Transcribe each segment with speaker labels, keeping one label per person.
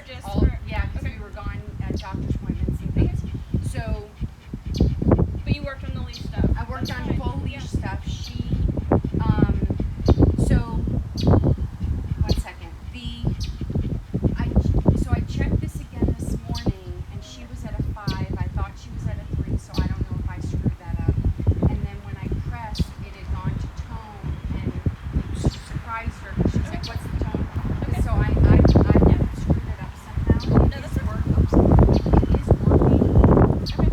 Speaker 1: just
Speaker 2: all,
Speaker 1: for...
Speaker 2: yeah, because we were gone at doctor's appointments and things. So,
Speaker 1: but you worked on the leash stuff.
Speaker 2: I worked
Speaker 1: That's
Speaker 2: on
Speaker 1: fine.
Speaker 2: full leash
Speaker 1: Yeah.
Speaker 2: stuff. So, 1 second. So I checked this again this morning, and she was at a 5. I thought she was at a 3, so I don't know if I screwed that up. And then when I pressed, it had gone to tone, and it surprised her. She was like, "What's the tone?"
Speaker 1: Okay.
Speaker 2: So I screwed it up somehow.
Speaker 1: No, that's okay.
Speaker 2: It is working.
Speaker 1: Okay.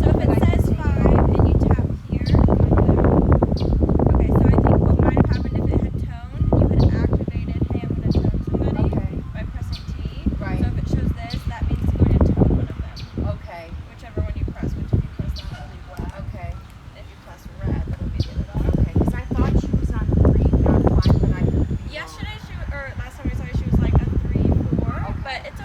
Speaker 1: So if it says 5 and you tap here, okay, so I think what might have happened if it had tone, you had activated, hey, I'm going to tone somebody by pressing T.
Speaker 2: Right.
Speaker 1: So if it shows this, that means it's going to tone one of them.
Speaker 2: Okay.
Speaker 1: Whichever one you press, which if you press that, it'll be black.
Speaker 2: Okay.
Speaker 1: If you press red, it'll be the other dot.
Speaker 2: Okay. Because I thought she was on 3, not 5, but I could be wrong.
Speaker 1: Yesterday, last time I saw her, she was like a 3, 4.
Speaker 2: Okay.
Speaker 1: But it's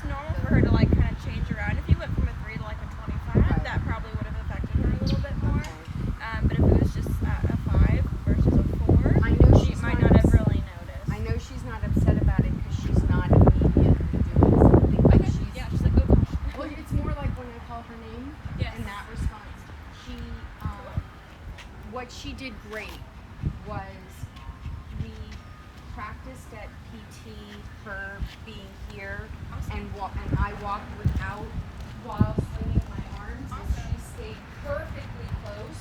Speaker 1: normal for her to like kind of change around. If you went from a 3 to like a 25,
Speaker 2: Right.
Speaker 1: that probably would have affected her a little bit more.
Speaker 2: Okay.
Speaker 1: But if it was just a 5 versus a 4,
Speaker 2: I know
Speaker 1: she
Speaker 2: she's
Speaker 1: might
Speaker 2: not
Speaker 1: not have
Speaker 2: upset.
Speaker 1: really noticed.
Speaker 2: I know she's not upset about it because she's not immediately doing something. Like
Speaker 1: Okay.
Speaker 2: she's,
Speaker 1: Yeah, she's like, oh gosh.
Speaker 2: well, it's more like when I call her name.
Speaker 1: Yes.
Speaker 2: In that response, what she did great was we practiced at PT her being here,
Speaker 1: Awesome.
Speaker 2: and I walked without while swinging my arms, and
Speaker 1: Awesome.
Speaker 2: she stayed perfectly close.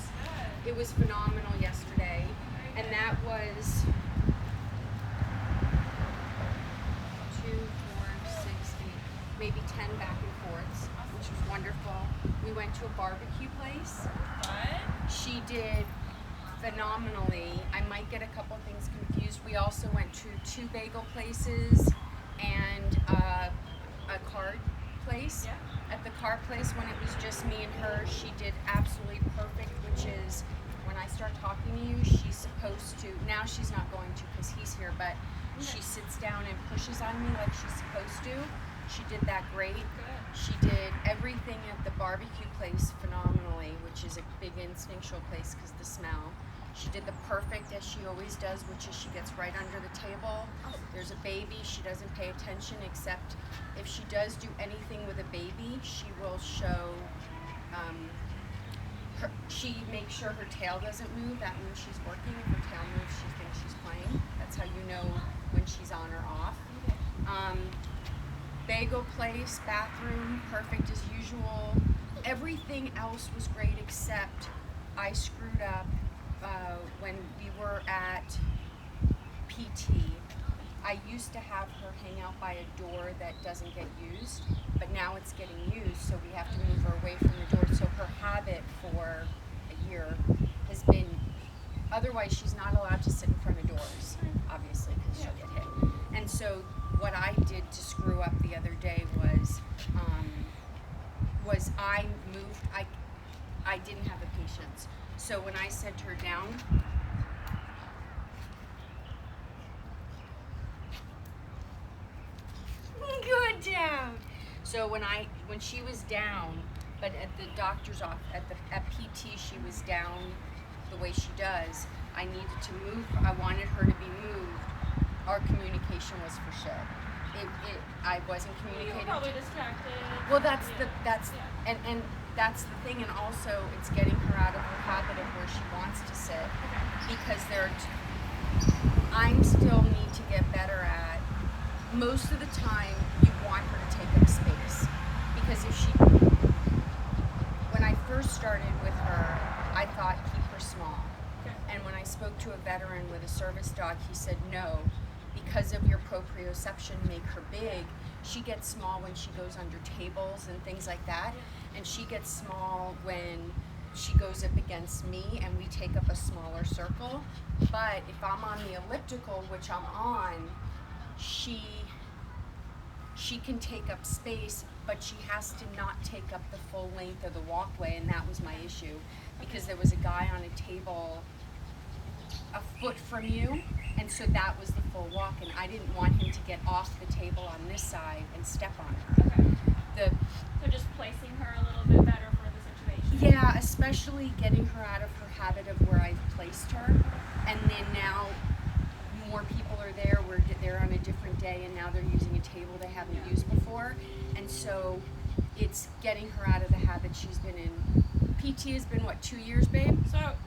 Speaker 2: It was phenomenal yesterday, and that was 2, 4, 6, 8, maybe 10 back and forths, which was wonderful. We went to a barbecue place.
Speaker 1: What?
Speaker 2: She did phenomenally. I might get a couple things confused. We also went to 2 bagel places and a card place.
Speaker 1: Yeah.
Speaker 2: At the car place, when it was just me and her, she did absolutely perfect, which is when I start talking to you, she's supposed to, now she's not going to because he's here, but she sits down and pushes on me like she's supposed to. She did that great.
Speaker 1: Good.
Speaker 2: She did everything at the barbecue place phenomenally, which is a big instinctual place because the smell. She did the perfect as she always does, which is she gets right under the table. There's a baby. She doesn't pay attention except if she does do anything with a baby, she will show, she makes sure her tail doesn't move. That means she's working. If her tail moves, she thinks she's playing. That's how you know when she's on or off. Bagel place, bathroom, perfect as usual. Everything else was great except I screwed up when we were at PT. I used to have her hang out by a door that doesn't get used, but now it's getting used, so we have to move her away from the door. So her habit for a year has been, otherwise she's not allowed to sit in front of doors, obviously, because she'll get hit. And so what I did to screw up the other day was I moved, I didn't have the patience. So when I sent her down, good down. So when she was down, but at the doctor's office, at PT, she was down the way she does. I needed to move. I wanted her to be moved. Our communication was for shit. I wasn't communicating.
Speaker 1: You were probably distracted.
Speaker 2: Well, that's and that's the thing, and also it's getting her out of her habit of where she wants to sit, because I still need to get better at. Most of the time, you want her to take up space, because when I first started with her, I thought keep her small, and when I spoke to a veteran with a service dog, he said no. Because of your proprioception, make her big. She gets small when she goes under tables and things like that, and she gets small when she goes up against me and we take up a smaller circle. But if I'm on the elliptical, which I'm on, she can take up space, but she has to not take up the full length of the walkway, and that was my issue, because there was a guy on a table a foot from you, and so that was the full walk, and I didn't want him to get off the table on this side and step on her.
Speaker 1: Okay. So just placing her a little bit better for the situation.
Speaker 2: Yeah, especially getting her out of her habit of where I've placed her, and then now more people are there, they're on a different day, and now they're using a table they haven't used before. so it's getting her out of the habit she's been in. PT has been, what, 2 years, babe?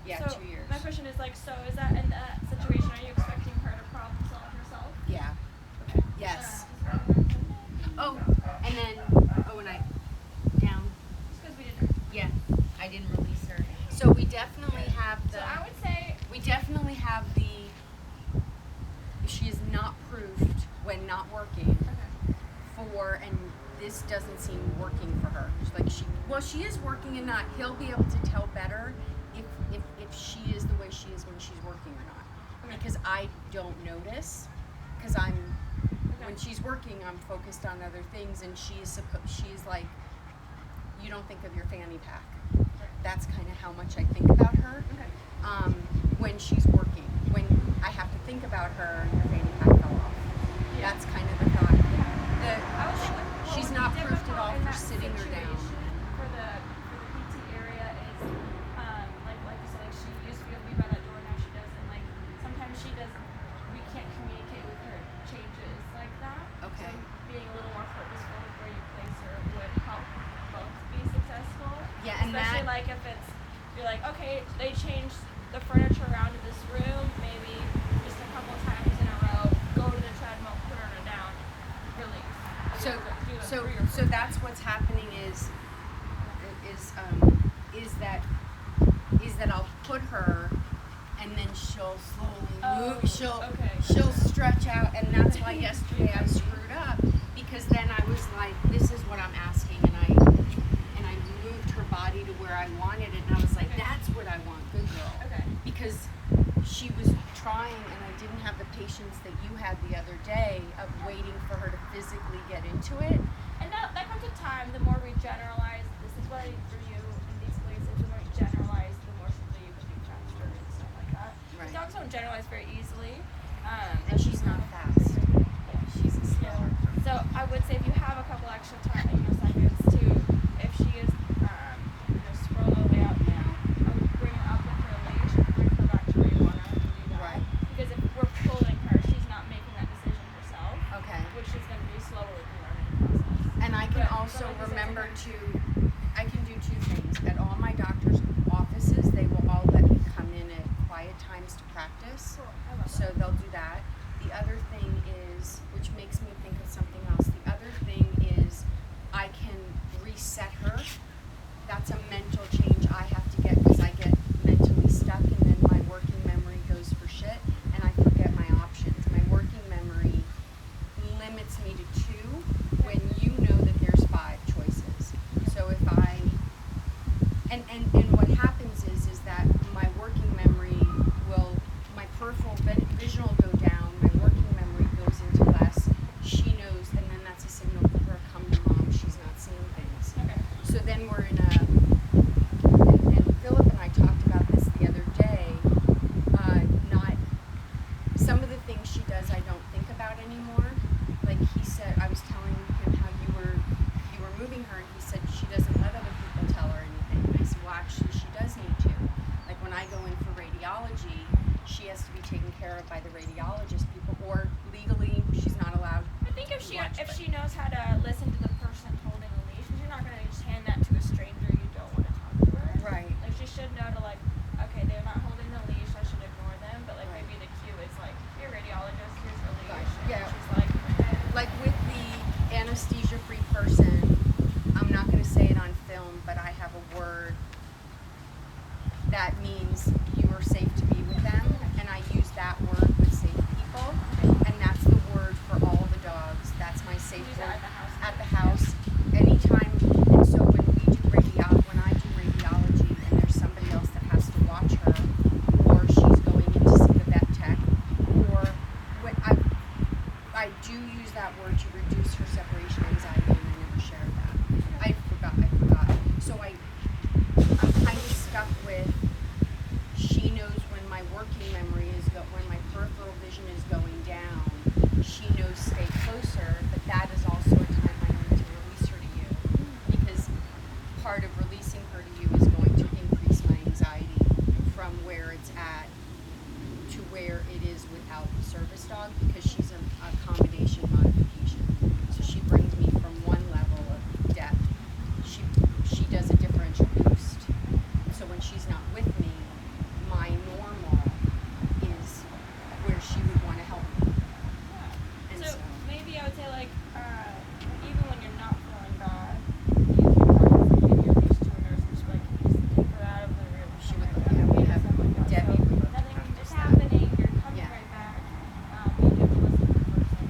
Speaker 2: Yeah, 2 years.
Speaker 1: My question is like, so is that in that situation, are you expecting her to problem solve herself?
Speaker 2: Yeah.
Speaker 1: Okay.
Speaker 2: Yes.
Speaker 1: Oh,
Speaker 2: And then, and I, down.
Speaker 1: just because we didn't.
Speaker 2: Yeah, I didn't release her. So we definitely have the,
Speaker 1: So I would say,
Speaker 2: she is not proofed when not working
Speaker 1: okay.
Speaker 2: and this doesn't seem working for her. She is working and not. He'll be able to tell better if she is the way she is when she's working or not.
Speaker 1: Okay.
Speaker 2: Because I don't notice, because when she's working, I'm focused on other things, and she's like, you don't think of your fanny pack. That's kind of how much I think about her.
Speaker 1: Okay.
Speaker 2: When she's working, when I have to think about her, her fanny pack fell off.
Speaker 1: Yeah.
Speaker 2: That's kind of the thought.
Speaker 1: I would think
Speaker 2: She's not proofed at all for sitting her down.
Speaker 1: For the PT area is like you said, like she used to be able to be by that door, now she doesn't. Like sometimes we can't communicate with her changes like that.
Speaker 2: Okay.
Speaker 1: So being a little more purposeful with where you place her would help both be successful.
Speaker 2: Yeah, and
Speaker 1: especially like if you're like, okay, they changed the furniture around in this room, maybe just a couple times in a row, go to the treadmill, put her down, release.
Speaker 2: So that's what's happening is that I'll put her, and then she'll slowly move. She'll stretch out, and that's why yesterday I screwed up, because then I was like, this is what I'm asking, and I moved her body to where I wanted it, and I was like, that's what I want, good girl.
Speaker 1: Okay.
Speaker 2: Because she was trying, and I didn't have the patience that you had the other day of waiting for her to physically get into it.
Speaker 1: And that comes with time. The more we generalize, this is what I need for you in these places, the more you generalize, the more simply you can do faster and stuff like that.
Speaker 2: Right.
Speaker 1: Dogs don't generalize very easily.
Speaker 2: And she's not fast. She's a slower.
Speaker 1: So I would say if you have a couple extra seconds to, if she is scroll all the way out now, I would bring her up with her leash and bring her back to where you want her to do that.
Speaker 2: Right.
Speaker 1: Because if we're pulling her, she's not making that decision herself.
Speaker 2: Okay.
Speaker 1: Which is going to be slower with the learning process.
Speaker 2: And I can also remember I can do two things. At all my doctor's offices, they will all let me come in at quiet times to practice.
Speaker 1: Cool. I love
Speaker 2: So
Speaker 1: that.
Speaker 2: they'll do that. The other thing is, which makes me think of something else, the other thing is I can reset her. That's a mental change I have to get, because I get mentally stuck, and then my working memory goes for shit, and I forget my options. My working memory limits me to 2 when you know that there's 5 choices. So if and what happens is that my working memory my peripheral vision will go down, my working memory goes into less. She knows, and then that's a signal for her, come to mom, she's not seeing things.
Speaker 1: Okay.
Speaker 2: So then we're in and Philip and I talked about this the other day, some of the things she does I don't think about anymore. Like he said, I was telling him how you were moving her, and he said she doesn't let other people tell her anything. And I said, well, actually she does need to. Like when I go in for radiology, she has to be taken care of by the radiologist people, or legally she's not allowed.
Speaker 1: I think if she knows how to listen to the person holding the leash, because you're not going to just hand that to a stranger you don't want to talk to her.
Speaker 2: Right.
Speaker 1: Like she should know to okay, they're not holding the leash, I should ignore them. But maybe the cue is you're a radiologist, here's her leash.
Speaker 2: Right. Yeah.
Speaker 1: And she's
Speaker 2: like with the anesthesia-free person, I'm not going to say it on film, but I have a word that means you are safe to be with them, and I use that word with safe people, and that's the word for all the dogs. That's my safe
Speaker 1: use
Speaker 2: word
Speaker 1: that
Speaker 2: at the house. Anytime, and so when I do radiology, and there's somebody else that has to watch her, or she's going in to see the vet tech, or when I do use that word to reduce her separation anxiety, and I never shared that. I forgot. So I'm kind of stuck with, she knows when my working memory when my peripheral vision is going down, she knows stay closer, but that is also a time I need to release her to you, because part of releasing her to you is going to increase my anxiety from where it's at to where it is without the service dog, because she's an accommodation modification. So she brings me from one level of
Speaker 1: I would say like even when you're not feeling bad, you can give your leash to a nurse and just be like, can you just take her out of the room?
Speaker 2: She would look at me. Debbie would look
Speaker 1: Nothing
Speaker 2: after
Speaker 1: is
Speaker 2: that.
Speaker 1: happening. You're coming
Speaker 2: Yeah.
Speaker 1: right back. You have to listen to the person.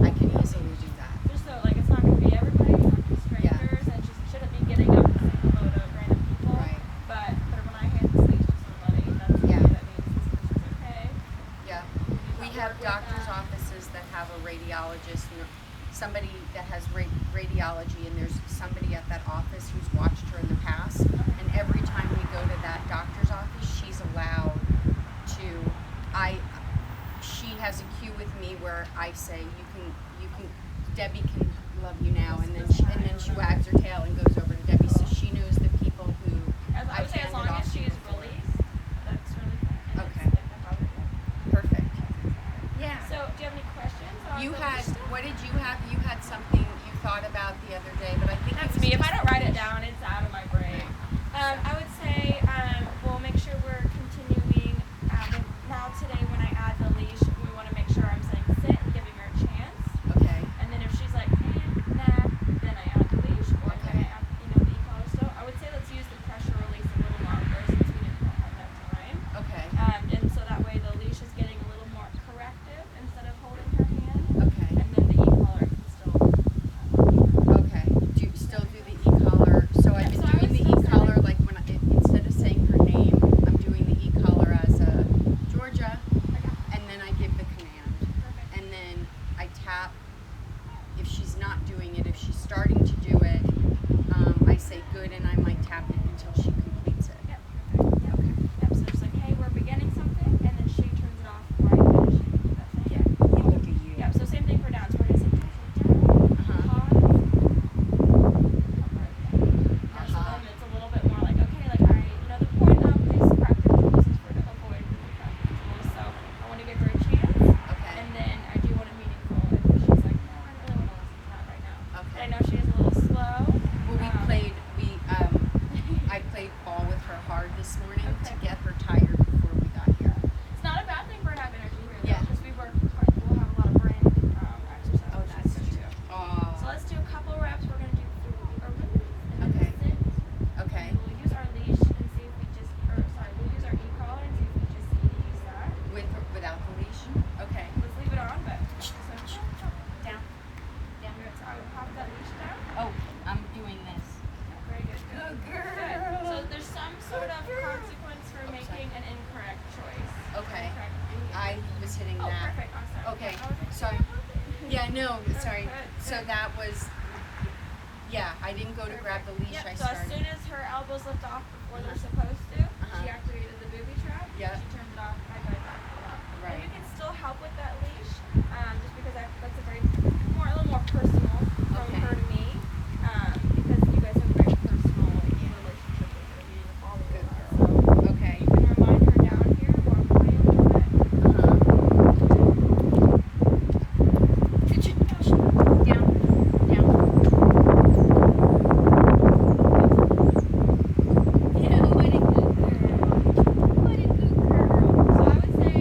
Speaker 2: I can easily do that.
Speaker 1: Just so like it's not going to be everybody, it's not going to be strangers, and she shouldn't be getting up and saying hello to random people.
Speaker 2: Right.
Speaker 1: But when I hand this leash to somebody, that's
Speaker 2: Yeah.
Speaker 1: okay. That means this person's okay.
Speaker 2: Yeah. We
Speaker 1: Not
Speaker 2: have
Speaker 1: work with
Speaker 2: doctors'
Speaker 1: that.
Speaker 2: offices that have a radiologist, somebody that has radiology, and there's somebody at that office who's watched her in the past. And every time we go to that doctor's office, she's allowed to. She has a cue with me where I say, you can, Debbie can love you now, and then she wags her tail and goes over to Debbie, so she knows the people who
Speaker 1: I would say as long as she's released, that's really fine.
Speaker 2: Okay. Perfect. Yeah.
Speaker 1: So, do you have any questions? On
Speaker 2: You
Speaker 1: the
Speaker 2: had,
Speaker 1: leash stuff?
Speaker 2: what did you have? You had something you thought about the other day, but I think
Speaker 1: That's
Speaker 2: it was
Speaker 1: me. If I
Speaker 2: just
Speaker 1: don't write it
Speaker 2: leash.
Speaker 1: down, it's out of my brain. I would say we'll make sure we're continuing. Now today, when I add the leash, we want to make sure I'm saying sit and giving her a chance.
Speaker 2: Okay.
Speaker 1: And then if she's like, nah, then I add the leash, or then I add, the e-collar. So I would say let's use the pressure release a little longer since we didn't have that time.
Speaker 2: Okay.
Speaker 1: And so that way the leash is getting a little more corrective instead of holding her hand.
Speaker 2: Okay.
Speaker 1: And then the e-collar can still.
Speaker 2: Okay. Do you still do the e-collar? So I've been
Speaker 1: so I
Speaker 2: doing
Speaker 1: would
Speaker 2: the
Speaker 1: still
Speaker 2: e-collar
Speaker 1: say-
Speaker 2: like when instead of saying her name, I'm doing the e-collar as a Georgia, and then I give the command,
Speaker 1: Perfect.
Speaker 2: and then I tap. If she's not doing it, if she's starting to do it, I say good, and I might tap it until she completes it.
Speaker 1: Yep. Perfect. Yep. Yep. So just like, hey, we're beginning something, and then she turns it off right when she does that thing.
Speaker 2: Yeah. Look at you.
Speaker 1: Yep. So same thing for downs. We're gonna say down, pause. So then it's a little bit more like, okay, like the point of this practice rules is for to avoid the practice rules. So I want to give her a chance,
Speaker 2: Okay.
Speaker 1: and then I do want it meaningful. And if she's like, no, I don't really want to listen to that right now.
Speaker 2: Okay.
Speaker 1: But I know she is a little slow.
Speaker 2: Well, I played ball with her hard this morning to
Speaker 1: Okay.
Speaker 2: get her tired before we got here.
Speaker 1: It's not a bad thing for her to have energy here,
Speaker 2: Yeah.
Speaker 1: because we work hard. We'll have a lot of brain exercise.
Speaker 2: Oh,
Speaker 1: which
Speaker 2: that's
Speaker 1: is good too.
Speaker 2: Oh.
Speaker 1: So let's do a couple reps. We're gonna do a release and
Speaker 2: Okay.
Speaker 1: then sit.
Speaker 2: Okay.
Speaker 1: And we'll use our leash and see if we just, we'll use our e-collar and see if we just use that.
Speaker 2: With or without the leash? Okay.
Speaker 1: Let's leave it on, but down. Down. Good. So I would pop that leash down.
Speaker 2: Oh, I'm doing this.
Speaker 1: Very good.
Speaker 2: Good girl.
Speaker 1: Good. So there's some sort of consequence for making an incorrect choice.
Speaker 2: Okay.
Speaker 1: Incorrect.
Speaker 2: I was hitting
Speaker 1: Oh,
Speaker 2: that.
Speaker 1: perfect. Awesome.
Speaker 2: Okay.
Speaker 1: Yeah, I was like,
Speaker 2: Sorry. Yeah, no, sorry.
Speaker 1: Good,
Speaker 2: So
Speaker 1: good.
Speaker 2: that was, yeah, I didn't go to grab the leash.
Speaker 1: Yep,
Speaker 2: I
Speaker 1: so as
Speaker 2: started.
Speaker 1: soon as her elbows lift off before they're supposed to,
Speaker 2: Uh-huh.
Speaker 1: she activated the booby trap.
Speaker 2: Yeah.
Speaker 1: She turned it off. I got it back.
Speaker 2: Right.
Speaker 1: And you can still help with that leash, just because that's a a little more personal from
Speaker 2: Okay.
Speaker 1: her to me, because you guys have a very personal relationship with her, being a follower.
Speaker 2: Good girl.
Speaker 1: So
Speaker 2: Okay.
Speaker 1: you can remind her down here while playing a little bit.
Speaker 2: Good job. Down. Down. Yeah, what a good girl. What a good girl.
Speaker 1: So I would say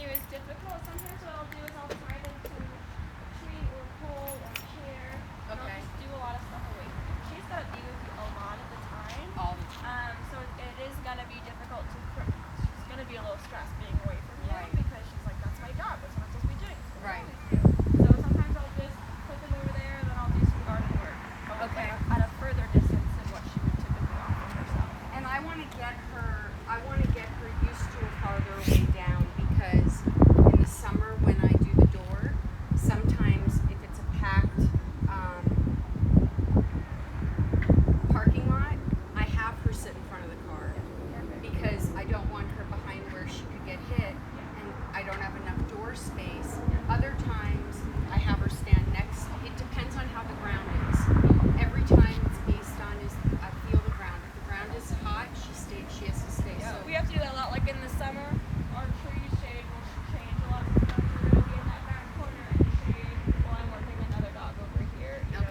Speaker 1: you is difficult, sometimes what I'll do is I'll tie them to a tree or pole or chair. And I'll just do a lot of stuff away from you. She's got to be with you a lot of the time.
Speaker 2: All the time.
Speaker 1: So it is going to be difficult to, she's going to be a little stressed being away from you because she's like, that's my job, that's what I'm supposed to be doing.
Speaker 2: Right.
Speaker 1: So sometimes I'll just put them over there and then I'll do some garden work. At a further distance than what she would typically offer herself.
Speaker 2: And I want to get her used to a farther way down because in the summer when I do the door, sometimes if it's a packed parking lot, I have her sit in front of the car because I don't want her behind where she could get hit and I don't have enough door space. Other times I have her stand next. It depends on how the ground is. Every time it's based on is I feel the ground. If the ground is hot, she has to stay.
Speaker 1: Yeah,
Speaker 2: So
Speaker 1: we have to do that a lot. Like in the summer, our trees shade will change a lot. Sometimes we're going to be in that back corner in the shade while I'm working another dog over here. You know,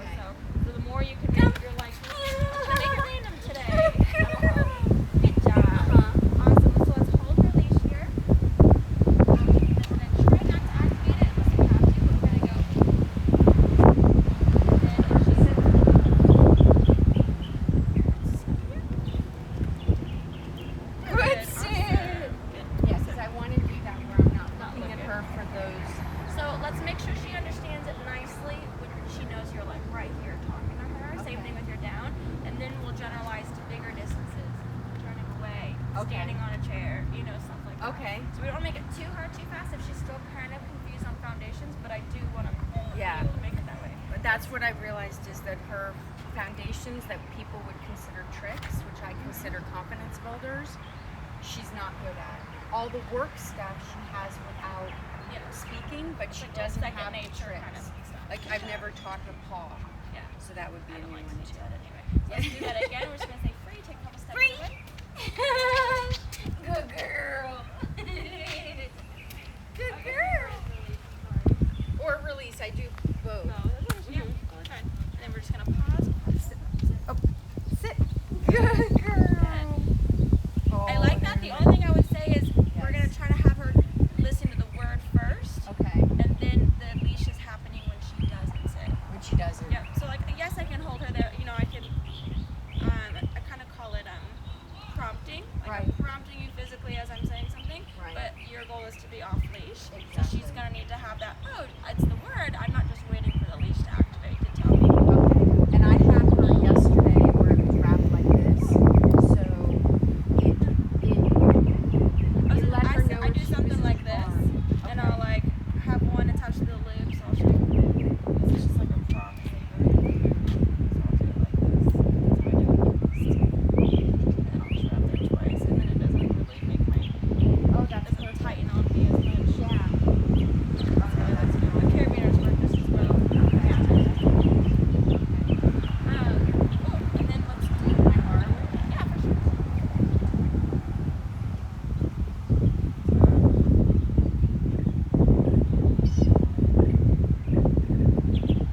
Speaker 1: so the more you can make your life, I'm going to make it random today. Good job. Awesome. So let's hold her leash here. And then try not to activate it unless you have to. We're going to go. And then she sits.
Speaker 2: good sit. Yes, because I want to do that where I'm not looking at her for those.
Speaker 1: So let's make sure she understands it nicely when she knows you're like right here talking to her. Same thing with your down. And then we'll generalize to bigger distances. Turning away, standing on a chair, you know, stuff like that.
Speaker 2: Okay.
Speaker 1: So we don't make it too hard, too fast if she's still kind of confused on foundations, but I do want to be able to make it that way.
Speaker 2: But that's what I realized is that her foundations that people would consider tricks, which I consider confidence builders, she's not good at. All the work stuff she has without speaking, but she doesn't
Speaker 1: second
Speaker 2: have the
Speaker 1: nature
Speaker 2: tricks.
Speaker 1: kind of stuff.
Speaker 2: Like I've never taught her paw.
Speaker 1: Yeah.
Speaker 2: So that would be a new
Speaker 1: like
Speaker 2: one
Speaker 1: to do
Speaker 2: too.
Speaker 1: that anyway. So let's do that again. We're just going to say free, take a couple steps
Speaker 2: Free.
Speaker 1: away.
Speaker 2: Good girl. Good
Speaker 1: Okay,
Speaker 2: girl.
Speaker 1: release, sorry.
Speaker 2: Or release. I do both.
Speaker 1: No, yeah, totally fine. And then we're just going to pause. Sit.
Speaker 2: Oh, sit. Good girl. Oh,
Speaker 1: I like that. The only thing I would say is we're going to try to have her listen to the word first.
Speaker 2: Okay.
Speaker 1: And then the leash is happening when she doesn't sit.
Speaker 2: When she doesn't.
Speaker 1: Yep. So like, yes, I can hold her there. You know, I can. I kind of call it prompting. Like I'm prompting you physically as I'm saying something.
Speaker 2: Right.
Speaker 1: But your goal is to be off leash.
Speaker 2: Exactly.
Speaker 1: So she's gonna need to have that. Oh, it's the word. I'm not just waiting for the leash to activate to tell me.
Speaker 2: Okay. And I had her yesterday where it was wrapped like this. So it let her know
Speaker 1: I do
Speaker 2: she was
Speaker 1: something like this,
Speaker 2: armed.
Speaker 1: and I'll like have one attached to the loop. So I'll show you. It's just like a prompt. So I'll do it like this. And I'll just wrap there twice, and then it doesn't really make my.
Speaker 2: Oh, that's
Speaker 1: Doesn't tighten on me as much.
Speaker 2: Yeah.
Speaker 1: So that's good. The carabiners work just as well. Yeah. And then let's do my arm. Yeah, for sure.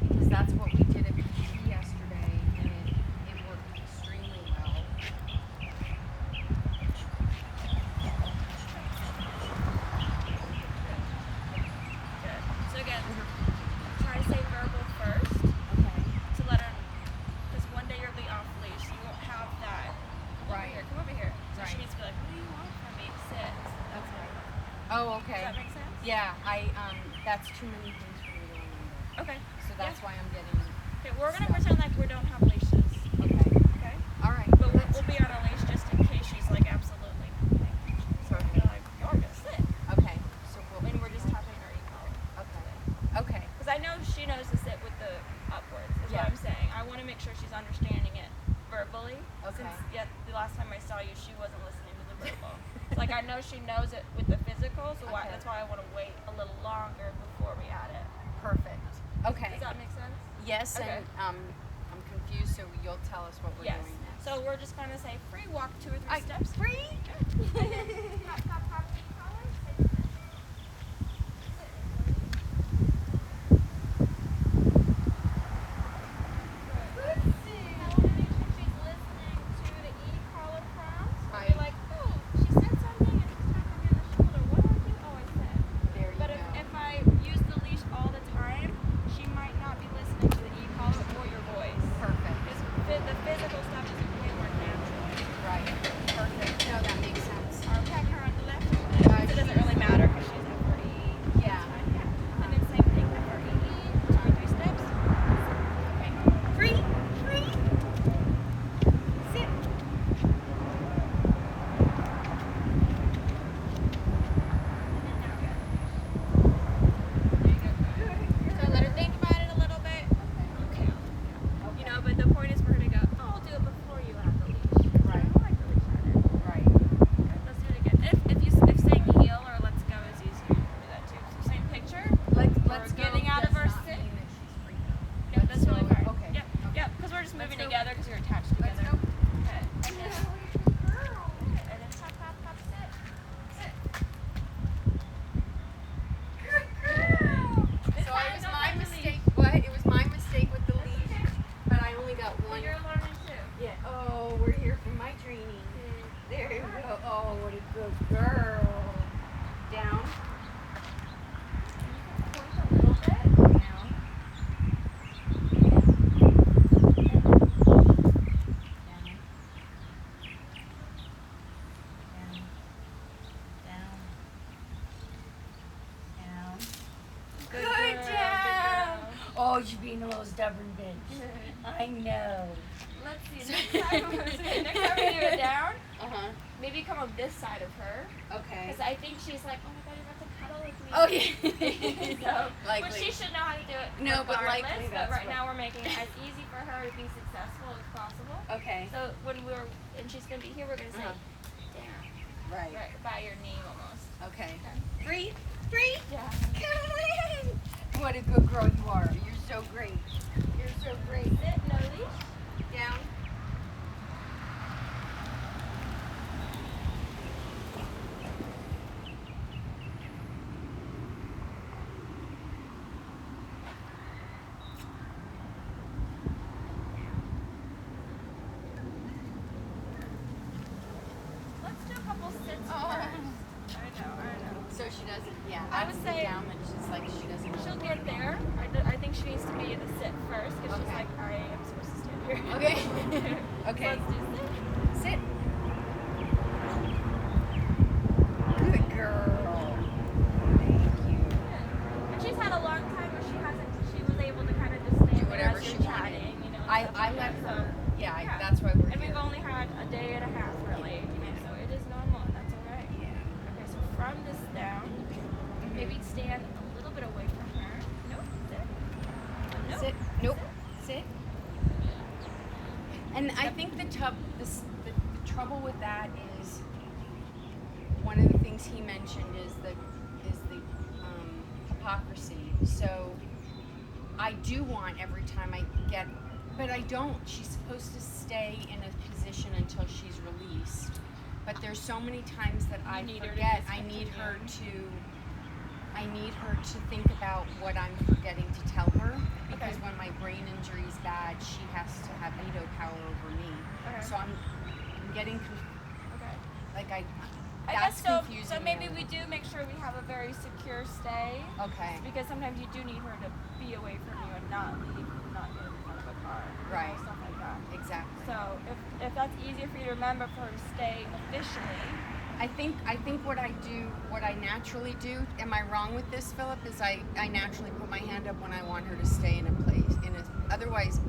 Speaker 2: Because that's what we did at PT yesterday, and it worked extremely well.
Speaker 1: Good. So again, try to say verbal first
Speaker 2: Okay.
Speaker 1: to let her, because one day you'll be off leash, so you won't have that.
Speaker 2: Right.
Speaker 1: Come over here. So
Speaker 2: Right.
Speaker 1: she needs to be like, what do you want from me? Sit. That's
Speaker 2: Okay.
Speaker 1: right.
Speaker 2: Oh, okay.
Speaker 1: Does that make sense?
Speaker 2: Yeah, that's too many things for me to remember.
Speaker 1: Okay.
Speaker 2: So that's why I'm getting.
Speaker 1: Okay, we're gonna pretend like we don't have leashes.
Speaker 2: Okay.
Speaker 1: Okay.
Speaker 2: All right.
Speaker 1: But we'll be on a leash just in case she's like absolutely nothing. So we're
Speaker 2: Perfect.
Speaker 1: like, you're gonna sit.
Speaker 2: Okay. So we'll.
Speaker 1: And we're just tapping her e-collar.
Speaker 2: Okay. Okay.
Speaker 1: Because I know she knows to sit with the upwards, is
Speaker 2: Yeah.
Speaker 1: what I'm saying. I want to make sure she's understanding it verbally.
Speaker 2: Okay.
Speaker 1: Since yet the last time I saw you, she wasn't listening to the verbal. Like I know she knows it with the physical, so
Speaker 2: Okay.
Speaker 1: that's why I want to wait a little longer before we add it.
Speaker 2: Perfect. Okay.
Speaker 1: Does that make sense?
Speaker 2: Yes,
Speaker 1: Okay.
Speaker 2: and I'm confused, so you'll tell us what we're
Speaker 1: Yes.
Speaker 2: doing next.
Speaker 1: So we're just going to say free, walk 2 or 3 steps.
Speaker 2: Free?
Speaker 1: Tap, tap, tap the e-collar. Sit. Good. Now we're gonna make sure she's listening to the e-collar prompts.
Speaker 2: Right.
Speaker 1: You're like, oh, she said something and she's tapping me on the shoulder. What do I do? Oh, I said.
Speaker 3: Oh, she's being a little stubborn bitch. I know.
Speaker 1: Let's see. Next time we do it down, maybe come on this side of her.
Speaker 2: Okay.
Speaker 1: Because I think she's like, oh my god, you're about to cuddle with me.
Speaker 2: Oh, yeah.
Speaker 1: So,
Speaker 2: Likely.
Speaker 1: but she should know how to do it.
Speaker 2: No, but
Speaker 1: regardless,
Speaker 2: likely
Speaker 1: but
Speaker 2: that's
Speaker 1: right
Speaker 2: what-
Speaker 1: now we're making it as easy for her to be successful as possible.
Speaker 2: Okay.
Speaker 1: So when and she's gonna be here, we're gonna say, down.
Speaker 2: Right.
Speaker 1: Right, by your name almost.
Speaker 2: Okay.
Speaker 3: Free?
Speaker 1: Yeah.
Speaker 2: Come on. What a good girl you are. You're so great. You're so great.
Speaker 1: Sit, no leash.
Speaker 2: Down.
Speaker 1: Let's do a couple sits first. I know.
Speaker 2: So she doesn't, yeah.
Speaker 1: I
Speaker 2: that's
Speaker 1: would
Speaker 2: the
Speaker 1: say-
Speaker 2: down that she's like, she doesn't.
Speaker 1: She'll get there. I think she needs to be in the sit first because she's
Speaker 2: Okay.
Speaker 1: like, I am supposed to stand here.
Speaker 2: Okay.
Speaker 1: So
Speaker 2: Okay.
Speaker 1: let's do sit.
Speaker 2: Sit. Good girl. Thank you.
Speaker 1: And she's had a long time where she was able to kind of just stand
Speaker 2: Do
Speaker 1: there
Speaker 2: whatever
Speaker 1: as
Speaker 2: she
Speaker 1: you're
Speaker 2: wanted.
Speaker 1: chatting, you know. and
Speaker 2: I
Speaker 1: stuff
Speaker 2: let
Speaker 1: like that.
Speaker 2: her, yeah,
Speaker 1: Yeah.
Speaker 2: that's why we're
Speaker 1: And
Speaker 2: here.
Speaker 1: we've only had a day and a half really, you know, so it is normal and that's alright.
Speaker 2: Yeah.
Speaker 1: Okay, so from this down, maybe stand a little bit away from her. Nope, sit. Nope.
Speaker 2: Sit. Nope. Sit. And I think the trouble with that is one of the things he mentioned is the hypocrisy. So I do want every time I get, but I don't. She's supposed to stay in a position until she's released. But there's so many times that I
Speaker 1: need her to
Speaker 2: forget.
Speaker 1: just
Speaker 2: I need her
Speaker 1: continue.
Speaker 2: to. I need her to think about what I'm forgetting to tell her, because
Speaker 1: Okay.
Speaker 2: when my brain injury is bad, she has to have veto power over me.
Speaker 1: Okay.
Speaker 2: So I'm getting
Speaker 1: Okay.
Speaker 2: like
Speaker 1: I
Speaker 2: that's
Speaker 1: guess so.
Speaker 2: confusing.
Speaker 1: So maybe
Speaker 2: me.
Speaker 1: we do make sure we have a very secure stay.
Speaker 2: Okay.
Speaker 1: Because sometimes you do need her to be away from you and not leave, not get in front of a car. you know,
Speaker 2: Right.
Speaker 1: Stuff like that.
Speaker 2: Exactly.
Speaker 1: So if that's easier for you to remember for her to stay officially.
Speaker 2: I think what I do, what I naturally do, am I wrong with this, Philip? Is I naturally put my hand up when I want her to stay in a place. Otherwise,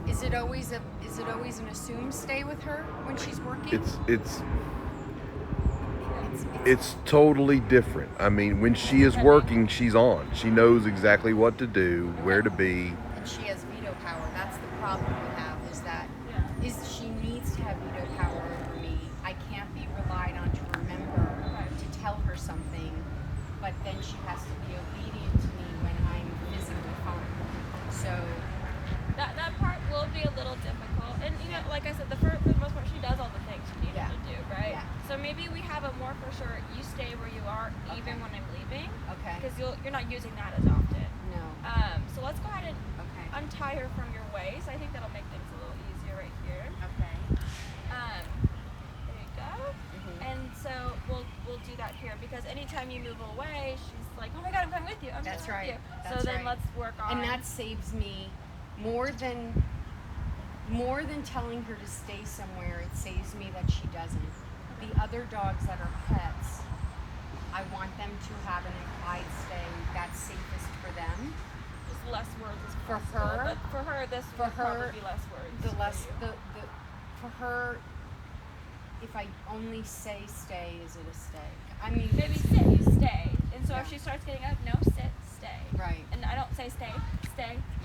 Speaker 2: is it always an assumed stay with her when she's working?
Speaker 4: It's totally different. I mean, when she is working, she's on. She knows exactly what to do, where to be.
Speaker 2: And she has veto power. That's the problem we have.
Speaker 1: Yeah.
Speaker 2: Is she needs to have veto power over me. I can't be relied on to remember to tell her something, but then she has to be obedient to me when I'm physically home. So
Speaker 1: That part will be a little difficult. And you know, like I said, for the most part she does all the things you need her to do, right?
Speaker 2: Yeah.
Speaker 1: So maybe we have it more for sure, you stay where you are even when I'm leaving.
Speaker 2: Okay.
Speaker 1: Because you're not using that as often.
Speaker 2: No.
Speaker 1: So let's go ahead and
Speaker 2: Okay.
Speaker 1: untie her from your waist. I think that'll make things a little easier right here.
Speaker 2: Okay.
Speaker 1: There you go.
Speaker 2: Mhm.
Speaker 1: And so we'll do that here because anytime you move away, she's like, oh my god, I'm coming with you. I'm
Speaker 2: That's
Speaker 1: coming
Speaker 2: right.
Speaker 1: with you.
Speaker 2: That's
Speaker 1: so then
Speaker 2: right.
Speaker 1: let's work on.
Speaker 2: And that saves me more than telling her to stay somewhere. It saves me that she doesn't. The other dogs that are pets, I want them to have an implied stay that's safest for them.
Speaker 1: just less words as
Speaker 2: For
Speaker 1: possible.
Speaker 2: her-
Speaker 1: But for her, this
Speaker 2: for
Speaker 1: would
Speaker 2: her,
Speaker 1: probably be less words.
Speaker 2: The
Speaker 1: for
Speaker 2: less
Speaker 1: you.
Speaker 2: the for her, if I only say stay, is it a stay? I mean,
Speaker 1: Maybe sit, you stay. And so
Speaker 2: Yeah.
Speaker 1: if she starts getting up, no, sit, stay.
Speaker 2: Right.
Speaker 1: And I don't say stay,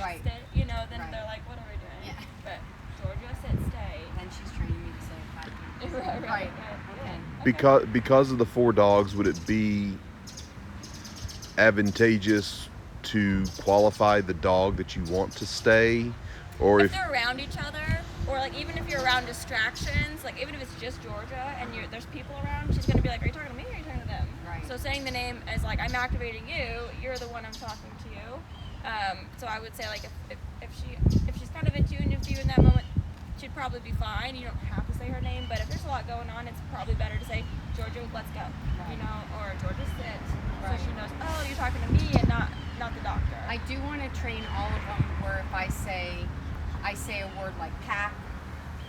Speaker 2: Right.
Speaker 1: stay. You know, then
Speaker 2: Right.
Speaker 1: they're like, what are we doing?
Speaker 2: Yeah.
Speaker 1: But Georgia, sit, stay.
Speaker 2: Then she's training me to say it 5 times.
Speaker 1: Right.
Speaker 2: Okay.
Speaker 4: Because of the 4 dogs, would it be advantageous to qualify the dog that you want to stay, or
Speaker 1: If
Speaker 4: if
Speaker 1: they're around each other, or like even if you're around distractions, like even if it's just Georgia and there's people around, she's gonna be like, are you talking to me or are you talking to them?
Speaker 2: Right.
Speaker 1: So saying the name as like, I'm activating you, you're the one I'm talking to you. So I would say like if she's kind of in tune with you in that moment, she'd probably be fine. You don't have to say her name, but if there's a lot going on, it's probably better to say, Georgia, let's go, you know, or Georgia, sit,
Speaker 2: Right.
Speaker 1: so she knows, oh, you're talking to me and not the doctor.
Speaker 2: I do want to train all of them where if I say a word like pack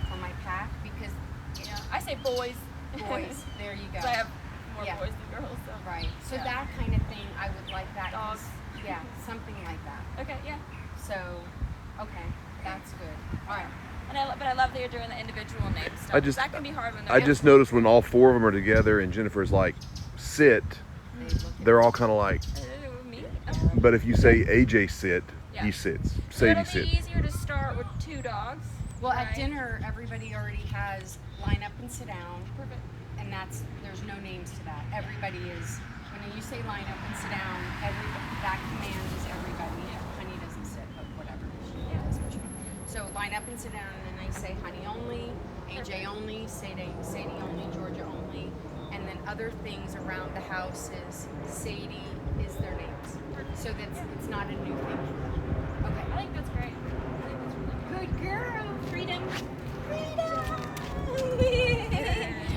Speaker 2: for my pack, because
Speaker 1: you know, I say boys.
Speaker 2: boys, there you go.
Speaker 1: So I have more
Speaker 2: Yeah.
Speaker 1: boys than girls. So.
Speaker 2: Right. So
Speaker 1: Yeah.
Speaker 2: that kind of thing, I would like that. 'cause,
Speaker 1: Dogs.
Speaker 2: Yeah, something like that.
Speaker 1: Okay, yeah.
Speaker 2: So, okay, that's good. All right.
Speaker 1: But I love that you're doing the individual name stuff.
Speaker 4: I just-
Speaker 1: that can be hard when
Speaker 4: I just noticed when all four of them are together and Jennifer's like, sit,
Speaker 2: They look at
Speaker 4: they're all kind of like,
Speaker 1: me.
Speaker 4: but if you say AJ sit,
Speaker 1: Yeah.
Speaker 4: he sits.
Speaker 1: So
Speaker 4: Sadie
Speaker 1: it'll be
Speaker 4: sit.
Speaker 1: easier to start with 2 dogs.
Speaker 2: Well, at
Speaker 1: right?
Speaker 2: dinner, everybody already has line up and sit down,
Speaker 1: Perfect.
Speaker 2: and there's no names to that. Everybody is, when you say line up and sit down, that command is everybody. Honey doesn't sit, but whatever. She does what she wants. So line up and sit down, and then I say Honey only, AJ only, Sadie only, Georgia only, and then other things around the house is Sadie is their names. So it's not a new thing for them. Okay.
Speaker 1: I think that's great. I think that's really
Speaker 2: Good girl.
Speaker 1: Freedom.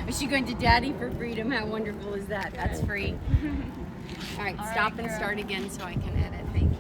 Speaker 2: Is she going to Daddy for freedom? How wonderful is that? That's free. All right,
Speaker 1: All
Speaker 2: stop
Speaker 1: right,
Speaker 2: and
Speaker 1: girl.
Speaker 2: start again so I can edit.